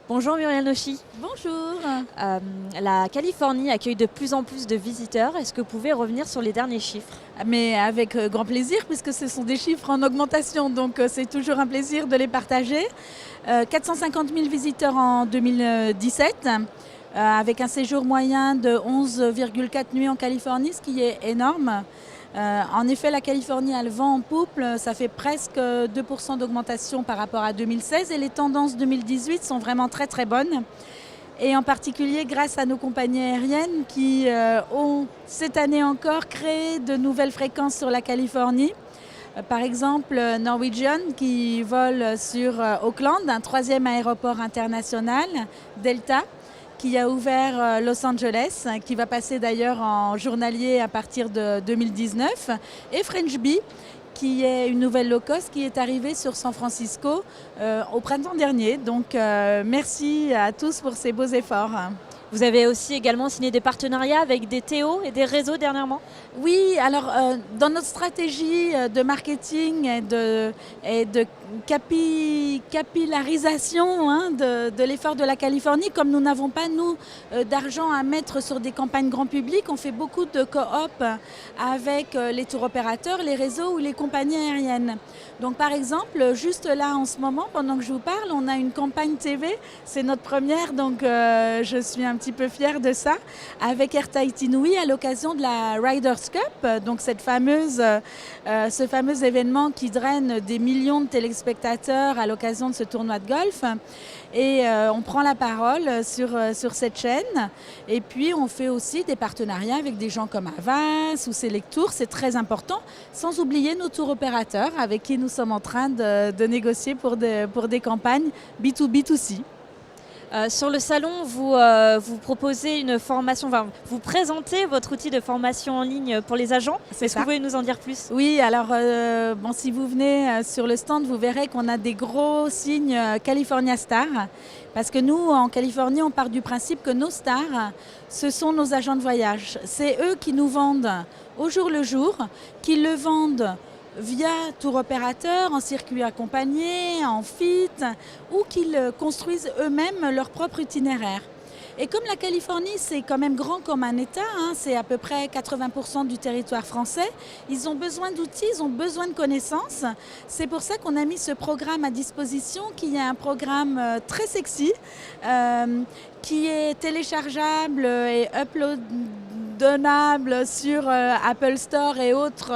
Bonjour Muriel Nochi. Bonjour. La Californie accueille de plus en plus de visiteurs. Est-ce que vous pouvez revenir sur les derniers chiffres? Mais avec grand plaisir, puisque ce sont des chiffres en augmentation, donc c'est toujours un plaisir de les partager. 450 000 visiteurs en 2017, avec un séjour moyen de 11,4 nuits en Californie, ce qui est énorme. En effet, la Californie a le vent en poupe, ça fait presque 2% d'augmentation par rapport à 2016 et les tendances 2018 sont vraiment très très bonnes. Et en particulier grâce à nos compagnies aériennes qui ont cette année encore créé de nouvelles fréquences sur la Californie. Par exemple, Norwegian qui vole sur Auckland, un troisième aéroport international, Delta, qui a ouvert Los Angeles, qui va passer d'ailleurs en journalier à partir de 2019, et French Bee, qui est une nouvelle low cost qui est arrivée sur San Francisco au printemps dernier. Donc merci à tous pour ces beaux efforts. Vous avez aussi également signé des partenariats avec des TO et des réseaux dernièrement? Oui, alors dans notre stratégie de marketing et de capillarisation de l'effort de la Californie, comme nous n'avons pas, nous, d'argent à mettre sur des campagnes grand public, on fait beaucoup de coop avec les tours opérateurs, les réseaux ou les compagnies aériennes. Donc par exemple, juste là en ce moment, pendant que je vous parle, on a une campagne TV, c'est notre première, donc je suis un petit peu fière de ça, avec Air Tahiti Nui à l'occasion de la Riders Cup, donc ce fameux événement qui draine des millions de téléspectateurs à l'occasion de ce tournoi de golf. Et on prend la parole sur cette chaîne. Et puis on fait aussi des partenariats avec des gens comme Havas ou Selectour, c'est très important, sans oublier nos tours opérateurs avec qui nous sommes en train de négocier pour des campagnes B2B2C. Sur le salon, vous proposez une formation, enfin, vous présentez votre outil de formation en ligne pour les agents. Est-ce que vous pouvez nous en dire plus? Oui, alors si vous venez sur le stand, vous verrez qu'on a des gros signes California Star. Parce que nous, en Californie, on part du principe que nos stars, ce sont nos agents de voyage. C'est eux qui nous vendent au jour le jour, qui le vendent via tour opérateur, en circuit accompagné, en fit, ou qu'ils construisent eux-mêmes leur propre itinéraire. Et comme la Californie, c'est quand même grand comme un État, c'est à peu près 80% du territoire français, ils ont besoin d'outils, ils ont besoin de connaissances. C'est pour ça qu'on a mis ce programme à disposition, qui est un programme très sexy, qui est téléchargeable et uploadable sur Apple Store et autres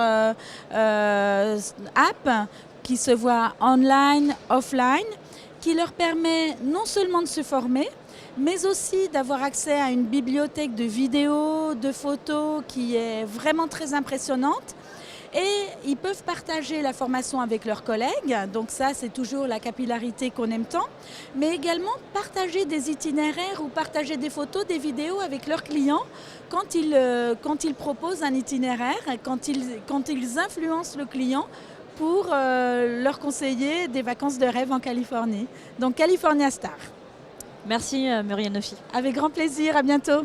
apps qui se voient online, offline, qui leur permet non seulement de se former, mais aussi d'avoir accès à une bibliothèque de vidéos, de photos qui est vraiment très impressionnante. Et ils peuvent partager la formation avec leurs collègues, donc ça c'est toujours la capillarité qu'on aime tant, mais également partager des itinéraires ou partager des photos, des vidéos avec leurs clients quand ils proposent un itinéraire, quand ils influencent le client pour leur conseiller des vacances de rêve en Californie. Donc California Star. Merci Muriel Nochi. Avec grand plaisir, à bientôt.